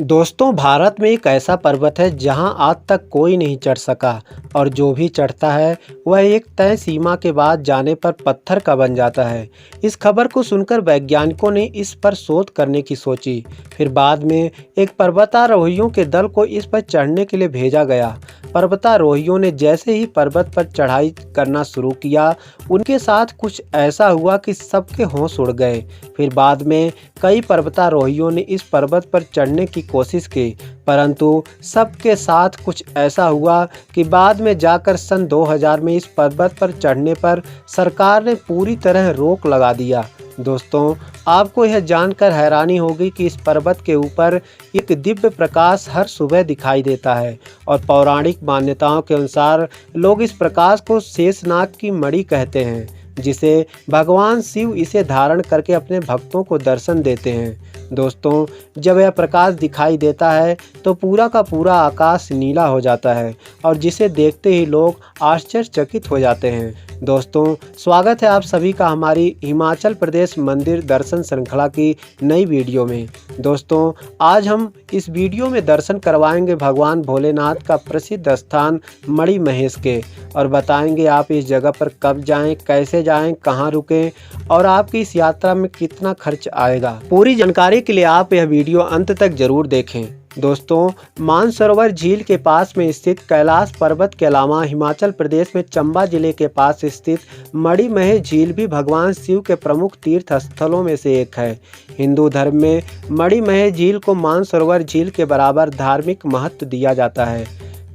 दोस्तों, भारत में एक ऐसा पर्वत है जहां आज तक कोई नहीं चढ़ सका और जो भी चढ़ता है वह एक तय सीमा के बाद जाने पर पत्थर का बन जाता है। इस खबर को सुनकर वैज्ञानिकों ने इस पर शोध करने की सोची। फिर बाद में एक पर्वतारोहियों के दल को इस पर चढ़ने के लिए भेजा गया। पर्वतारोहियों ने जैसे ही पर्वत पर चढ़ाई करना शुरू किया, उनके साथ कुछ ऐसा हुआ कि सबके होश उड़ गए। फिर बाद में कई पर्वतारोहियों ने इस पर्वत पर चढ़ने की कोशिश की, परंतु सबके साथ कुछ ऐसा हुआ कि बाद में जाकर सन 2000 में इस पर्वत पर चढ़ने पर सरकार ने पूरी तरह रोक लगा दिया। दोस्तों, आपको यह जानकर हैरानी होगी कि इस पर्वत के ऊपर एक दिव्य प्रकाश हर सुबह दिखाई देता है और पौराणिक मान्यताओं के अनुसार लोग इस प्रकाश को शेषनाग की मणि कहते हैं, जिसे भगवान शिव इसे धारण करके अपने भक्तों को दर्शन देते हैं। दोस्तों, जब यह प्रकाश दिखाई देता है तो पूरा का पूरा आकाश नीला हो जाता है और जिसे देखते ही लोग आश्चर्यचकित हो जाते हैं। दोस्तों, स्वागत है आप सभी का हमारी हिमाचल प्रदेश मंदिर दर्शन श्रृंखला की नई वीडियो में। दोस्तों, आज हम इस वीडियो में दर्शन करवाएंगे भगवान भोलेनाथ का प्रसिद्ध स्थान मणिमहेश के और बताएंगे आप इस जगह पर कब जाएं, कैसे जाएं, कहां रुकें और आपकी इस यात्रा में कितना खर्च आएगा। पूरी जानकारी के लिए आप यह वीडियो अंत तक जरूर देखें। दोस्तों, मानसरोवर झील के पास में स्थित कैलाश पर्वत के अलावा हिमाचल प्रदेश में चंबा जिले के पास स्थित मणिमहेश झील भी भगवान शिव के प्रमुख तीर्थ स्थलों में से एक है। हिंदू धर्म में मणिमहेश झील को मानसरोवर झील के बराबर धार्मिक महत्व दिया जाता है।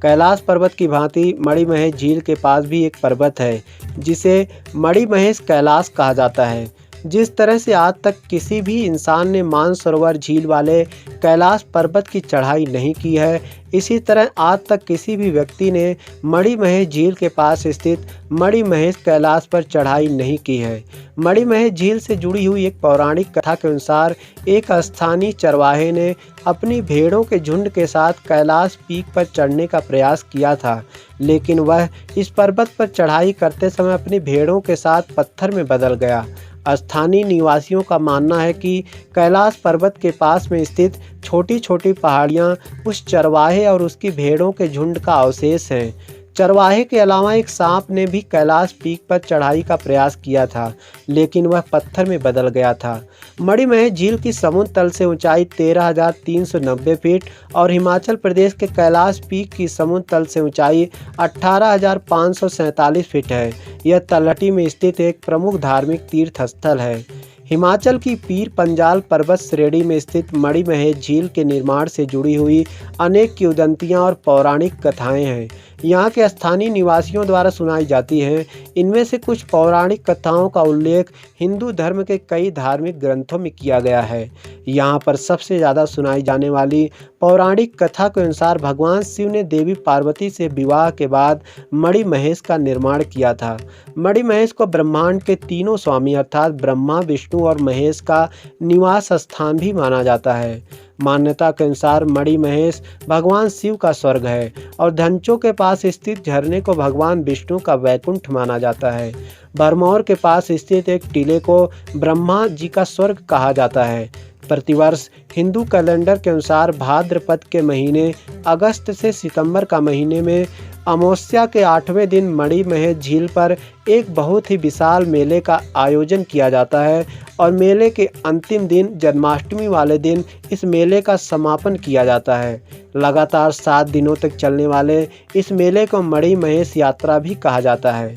कैलाश पर्वत की भांति मणिमहेश झील के पास भी एक पर्वत है जिसे मणिमहेश कैलाश कहा जाता है। जिस तरह से आज तक किसी भी इंसान ने मानसरोवर झील वाले कैलाश पर्वत की चढ़ाई नहीं की है, इसी तरह आज तक किसी भी व्यक्ति ने मणिमहेश झील के पास स्थित मणिमहेश कैलाश पर चढ़ाई नहीं की है। मणिमहेश झील से जुड़ी हुई एक पौराणिक कथा के अनुसार एक स्थानीय चरवाहे ने अपनी भेड़ों के झुंड के साथ कैलाश पीक पर चढ़ने का प्रयास किया था, लेकिन वह इस पर्वत पर चढ़ाई करते समय अपनी भेड़ों के साथ पत्थर में बदल गया। स्थानीय निवासियों का मानना है कि कैलाश पर्वत के पास में स्थित छोटी छोटी पहाड़ियां उस चरवाहे और उसकी भेड़ों के झुंड का अवशेष हैं। चरवाहे के अलावा एक सांप ने भी कैलाश पीक पर चढ़ाई का प्रयास किया था, लेकिन वह पत्थर में बदल गया था। मणिमहेश झील की समुद्र तल से ऊंचाई 13,390 फीट और हिमाचल प्रदेश के कैलाश पीक की समुद्र तल से ऊंचाई 18,547 फीट है। यह तलहटी में स्थित एक प्रमुख धार्मिक तीर्थ स्थल है। हिमाचल की पीर पंजाल पर्वत श्रेणी में स्थित मणिमहेश झील के निर्माण से जुड़ी हुई अनेक किंवदंतियां और पौराणिक कथाएं हैं। यहाँ के स्थानीय निवासियों द्वारा सुनाई जाती हैं। इनमें से कुछ पौराणिक कथाओं का उल्लेख हिंदू धर्म के कई धार्मिक ग्रंथों में किया गया है। यहाँ पर सबसे ज़्यादा सुनाई जाने वाली पौराणिक कथा के अनुसार भगवान शिव ने देवी पार्वती से विवाह के बाद मणिमहेश का निर्माण किया था। मणिमहेश को ब्रह्मांड के तीनों स्वामी अर्थात ब्रह्मा, विष्णु और महेश का निवास स्थान भी माना जाता है। मान्यता के अनुसार मणिमहेश भगवान शिव का स्वर्ग है और धंचों के पास स्थित झरने को भगवान विष्णु का वैकुंठ माना जाता है। भरमौर के पास स्थित एक टीले को ब्रह्मा जी का स्वर्ग कहा जाता है। प्रतिवर्ष हिंदू कैलेंडर के अनुसार भाद्रपद के महीने अगस्त से सितंबर का महीने में अमावस्या के 8वें दिन मणिमहेश झील पर एक बहुत ही विशाल मेले का आयोजन किया जाता है और मेले के अंतिम दिन जन्माष्टमी वाले दिन इस मेले का समापन किया जाता है। लगातार 7 दिनों तक चलने वाले इस मेले को मणिमहेश यात्रा भी कहा जाता है।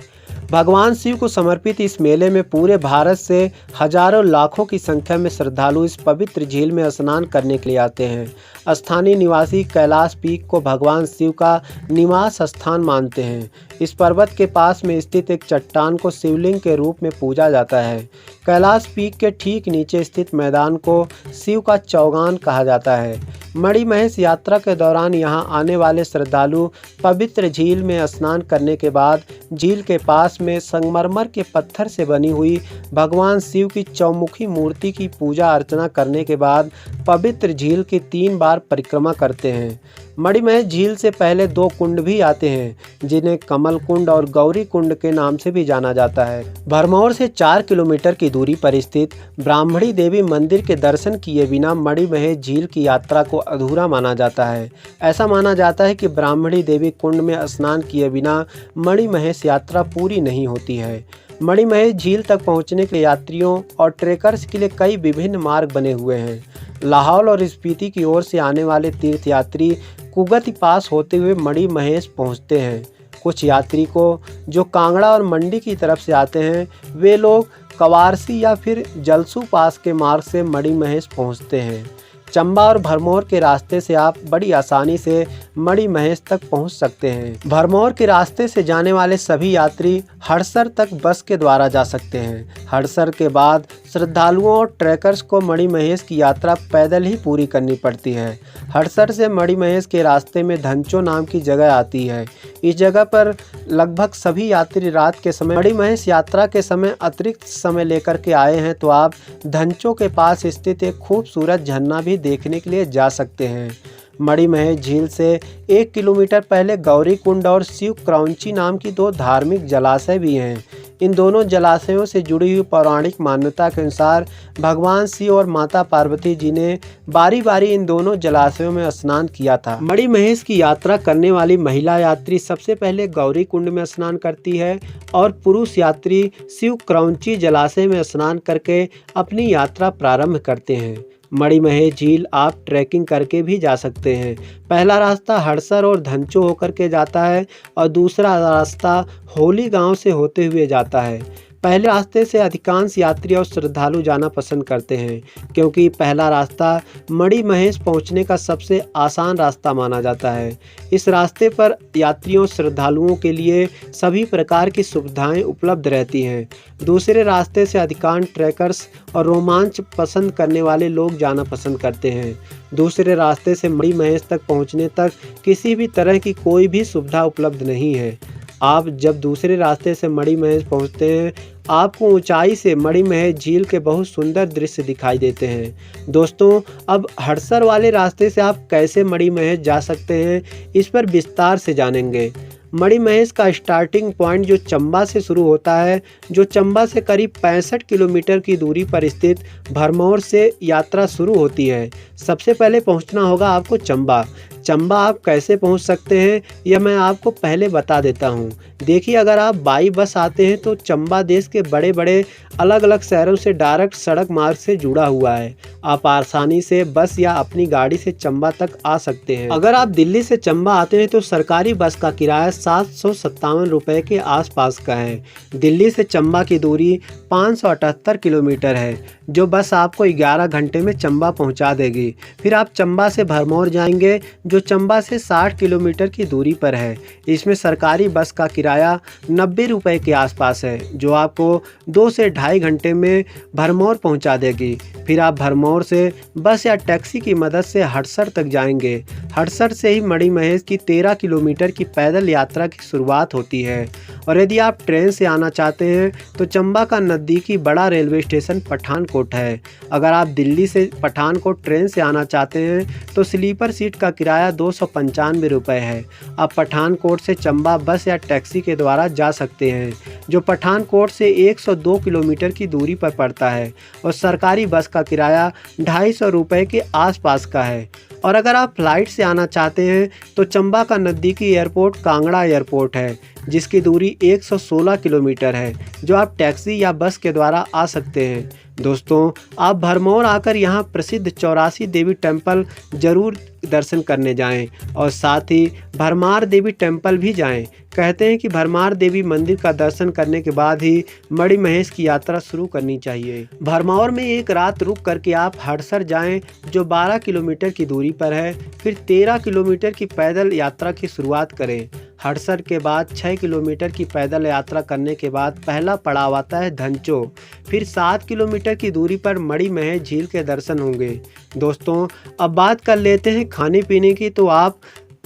भगवान शिव को समर्पित इस मेले में पूरे भारत से हजारों लाखों की संख्या में श्रद्धालु इस पवित्र झील में स्नान करने के लिए आते हैं। स्थानीय निवासी कैलाश पीक को भगवान शिव का निवास स्थान मानते हैं। इस पर्वत के पास में स्थित एक चट्टान को शिवलिंग के रूप में पूजा जाता है। कैलाश पीक के ठीक नीचे स्थित मैदान को शिव का चौगान कहा जाता है। मणिमहेश यात्रा के दौरान यहां आने वाले श्रद्धालु पवित्र झील में स्नान करने के बाद झील के पास में संगमरमर के पत्थर से बनी हुई भगवान शिव की चौमुखी मूर्ति की पूजा अर्चना करने के बाद पवित्र झील की 3 बार परिक्रमा करते हैं। मणिमहेश झील से पहले 2 कुंड भी आते हैं जिन्हें कमल कुंड और गौरी कुंड के नाम से भी जाना जाता है। भरमौर से 4 किलोमीटर की दूरी पर स्थित ब्राह्मणी देवी मंदिर के दर्शन किए बिना मणिमहेश झील की यात्रा को अधूरा माना जाता है। ऐसा माना जाता है कि ब्राह्मणी देवी कुंड में स्नान किए बिना मणिमहेश यात्रा पूरी नहीं होती है। मणिमहेश झील तक पहुंचने के लिए यात्रियों और ट्रेकर्स के लिए कई विभिन्न मार्ग बने हुए हैं। लाहौल और स्पीति की ओर से आने वाले तीर्थयात्री कुगति पास होते हुए मणिमहेश पहुंचते हैं। कुछ यात्री को जो कांगड़ा और मंडी की तरफ से आते हैं, वे लोग कवारसी या फिर जलसू पास के मार्ग से मणिमहेश पहुंचते हैं। चंबा और भरमौर के रास्ते से आप बड़ी आसानी से मणिमहेश तक पहुंच सकते हैं। भरमौर के रास्ते से जाने वाले सभी यात्री हड़सर तक बस के द्वारा जा सकते हैं। हड़सर के बाद श्रद्धालुओं और ट्रैकर्स को मणिमहेश की यात्रा पैदल ही पूरी करनी पड़ती है। हड़सर से मणिमहेश के रास्ते में धंचो नाम की जगह आती है। इस जगह पर लगभग सभी यात्री रात के समय मणिमहेश यात्रा के समय अतिरिक्त समय लेकर के आए हैं, तो आप धंचो के पास स्थित एक खूबसूरत झरना भी देखने के लिए जा सकते हैं। मणिमहेश झील से 1 किलोमीटर पहले गौरी कुंड और शिव क्रौंची नाम की 2 धार्मिक जलाशय भी हैं। इन दोनों जलाशयों से जुड़ी हुई पौराणिक मान्यता के अनुसार भगवान शिव और माता पार्वती जी ने बारी बारी इन दोनों जलाशयों में स्नान किया था। मणिमहेश की यात्रा करने वाली महिला यात्री सबसे पहले गौरी कुंड में स्नान करती है और पुरुष यात्री शिव क्रौंची जलाशय में स्नान करके अपनी यात्रा प्रारंभ करते हैं। मणिमहेश झील आप ट्रैकिंग करके भी जा सकते हैं। पहला रास्ता हड़सर और धंचो होकर के जाता है और दूसरा रास्ता होली गांव से होते हुए जाता है। पहले रास्ते से अधिकांश यात्री और श्रद्धालु जाना पसंद करते हैं, क्योंकि पहला रास्ता मणिमहेश पहुंचने का सबसे आसान रास्ता माना जाता है। इस रास्ते पर यात्रियों श्रद्धालुओं के लिए सभी प्रकार की सुविधाएं उपलब्ध रहती हैं। दूसरे रास्ते से अधिकांश ट्रैकर्स और रोमांच पसंद करने वाले लोग जाना पसंद करते हैं। दूसरे रास्ते से मणिमहेश तक पहुंचने तक किसी भी तरह की कोई भी सुविधा उपलब्ध नहीं है। आप जब दूसरे रास्ते से मणिमहेश पहुंचते हैं, आपको ऊंचाई से मणिमहेश झील के बहुत सुंदर दृश्य दिखाई देते हैं। दोस्तों, अब हड़सर वाले रास्ते से आप कैसे मणिमहेश जा सकते हैं, इस पर विस्तार से जानेंगे। मणिमहेश का स्टार्टिंग पॉइंट जो चंबा से शुरू होता है, जो चंबा से करीब 65 किलोमीटर की दूरी पर स्थित भरमौर से यात्रा शुरू होती है। सबसे पहले पहुंचना होगा आपको चंबा। चंबा आप कैसे पहुंच सकते हैं, यह मैं आपको पहले बता देता हूं। देखिए, अगर आप बाई बस आते हैं तो चंबा देश के बड़े बड़े अलग अलग शहरों से डायरेक्ट सड़क मार्ग से जुड़ा हुआ है। आप आसानी से बस या अपनी गाड़ी से चंबा तक आ सकते हैं। अगर आप दिल्ली से चंबा आते हैं तो सरकारी बस का किराया 757 रुपये के आसपास का है। दिल्ली से चंबा की दूरी 578 किलोमीटर है, जो बस आपको 11 घंटे में चंबा पहुंचा देगी। फिर आप चंबा से भरमौर जाएंगे, जो चंबा से 60 किलोमीटर की दूरी पर है। इसमें सरकारी बस का किराया 90 रुपये के आसपास है, जो आपको 2 से ढाई घंटे में भरमौर पहुंचा देगी। फिर आप भरमौर से बस या टैक्सी की मदद से हड़सर तक जाएंगे। हड़सर से ही मणिमहेश की 13 किलोमीटर की पैदल यात्रा की शुरुआत होती है। और यदि आप ट्रेन से आना चाहते हैं तो चंबा का नज़दीकी बड़ा रेलवे स्टेशन पठानकोट है। अगर आप दिल्ली से पठानकोट ट्रेन से आना चाहते हैं तो स्लीपर सीट का किराया 295 रुपये है। आप पठानकोट से चंबा बस या टैक्सी के द्वारा जा सकते हैं, जो पठानकोट से 102 किलोमीटर की दूरी पर पड़ता है और सरकारी बस का किराया 250 रुपये के आसपास का है। और अगर आप फ्लाइट से आना चाहते हैं तो चंबा का नज़दीकी एयरपोर्ट कांगड़ा एयरपोर्ट है, जिसकी दूरी 116 किलोमीटर है, जो आप टैक्सी या बस के द्वारा आ सकते हैं। दोस्तों, आप भरमौर आकर यहाँ प्रसिद्ध 84 देवी टेम्पल जरूर दर्शन करने जाएं और साथ ही भरमार देवी टेम्पल भी जाएं। कहते हैं कि भरमार देवी मंदिर का दर्शन करने के बाद ही मणिमहेश की यात्रा शुरू करनी चाहिए। भरमौर में एक रात रुक करके आप हड़सर जाएं, जो 12 किलोमीटर की दूरी पर है। फिर 13 किलोमीटर की पैदल यात्रा की शुरुआत करें। हड़सर के बाद 6 किलोमीटर की पैदल यात्रा करने के बाद पहला पड़ाव आता है धंचो। फिर 7 किलोमीटर की दूरी पर मणिमहेश झील के दर्शन होंगे। दोस्तों, अब बात कर लेते हैं खाने पीने की। तो आप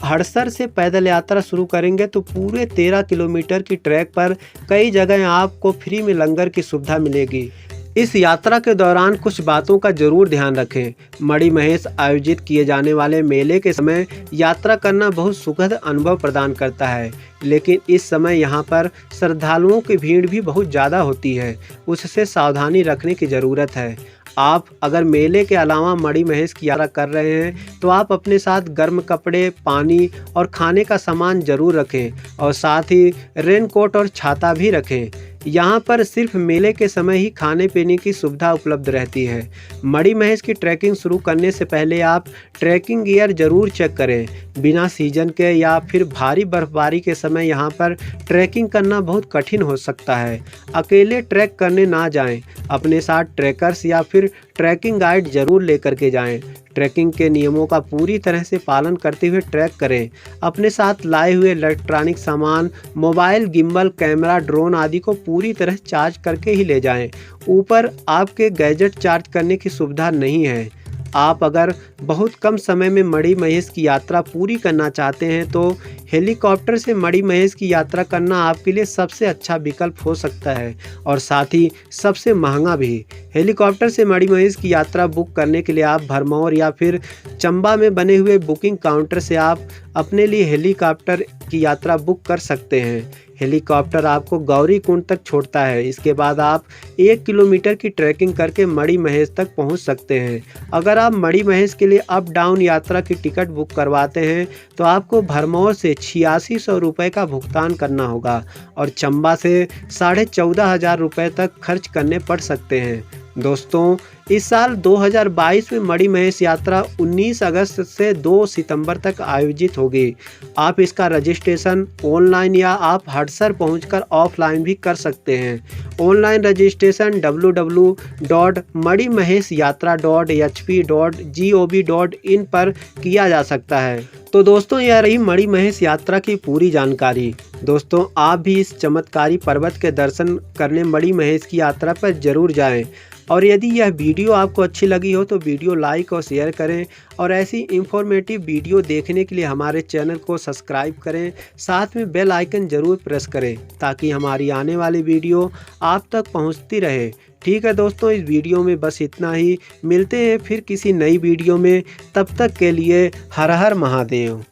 हड़सर से पैदल यात्रा शुरू करेंगे तो पूरे 13 किलोमीटर की ट्रैक पर कई जगह आपको फ्री में लंगर की सुविधा मिलेगी। इस यात्रा के दौरान कुछ बातों का जरूर ध्यान रखें। मणि महेश आयोजित किए जाने वाले मेले के समय यात्रा करना बहुत सुखद अनुभव प्रदान करता है, लेकिन इस समय यहाँ पर श्रद्धालुओं की भीड़ भी बहुत ज़्यादा होती है, उससे सावधानी रखने की ज़रूरत है। आप अगर मेले के अलावा मणि महेश की यात्रा कर रहे हैं तो आप अपने साथ गर्म कपड़े, पानी और खाने का सामान जरूर रखें और साथ ही रेनकोट और छाता भी रखें। यहाँ पर सिर्फ मेले के समय ही खाने पीने की सुविधा उपलब्ध रहती है। मणि महेश की ट्रैकिंग शुरू करने से पहले आप ट्रैकिंग गियर जरूर चेक करें। बिना सीजन के या फिर भारी बर्फबारी के समय यहाँ पर ट्रैकिंग करना बहुत कठिन हो सकता है। अकेले ट्रैक करने ना जाएं, अपने साथ ट्रैकर्स या फिर ट्रैकिंग गाइड जरूर लेकर के जाएं। ट्रैकिंग के नियमों का पूरी तरह से पालन करते हुए ट्रैक करें। अपने साथ लाए हुए इलेक्ट्रॉनिक सामान, मोबाइल, गिम्बल, कैमरा, ड्रोन आदि को पूरी तरह चार्ज करके ही ले जाएं। ऊपर आपके गैजेट चार्ज करने की सुविधा नहीं है। आप अगर बहुत कम समय में मणि महेश की यात्रा पूरी करना चाहते हैं तो हेलीकॉप्टर से मणि महेश की यात्रा करना आपके लिए सबसे अच्छा विकल्प हो सकता है और साथ ही सबसे महंगा भी। हेलीकॉप्टर से मणि महेश की यात्रा बुक करने के लिए आप भरमौर या फिर चंबा में बने हुए बुकिंग काउंटर से आप अपने लिए हेलीकॉप्टर की यात्रा बुक कर सकते हैं। हेलीकॉप्टर आपको गौरीकुंड तक छोड़ता है। इसके बाद आप 1 किलोमीटर की ट्रैकिंग करके मणि महेश तक पहुंच सकते हैं। अगर आप मणि महेश के लिए अप डाउन यात्रा की टिकट बुक करवाते हैं तो आपको भरमौर से 8600 रुपये का भुगतान करना होगा और चंबा से 14,500 रुपये तक खर्च करने पड़ सकते हैं। दोस्तों, इस साल 2022 में मणि महेश यात्रा 19 अगस्त से 2 सितंबर तक आयोजित होगी। आप इसका रजिस्ट्रेशन ऑनलाइन या आप हडसर पहुंचकर ऑफलाइन भी कर सकते हैं। ऑनलाइन रजिस्ट्रेशन www.manimaheshyatra.hp.gov.in पर किया जा सकता है। तो दोस्तों, यह रही मणि महेश यात्रा की पूरी जानकारी। दोस्तों, आप भी इस चमत्कारी पर्वत के दर्शन करने मणि महेश की यात्रा पर जरूर जाएं। और यदि यह वीडियो आपको अच्छी लगी हो तो वीडियो लाइक और शेयर करें और ऐसी इंफॉर्मेटिव वीडियो देखने के लिए हमारे चैनल को सब्सक्राइब करें। साथ में बेल आइकन जरूर प्रेस करें ताकि हमारी आने वाली वीडियो आप तक पहुंचती रहे। ठीक है दोस्तों, इस वीडियो में बस इतना ही। मिलते हैं फिर किसी नई वीडियो में। तब तक के लिए हर हर महादेव।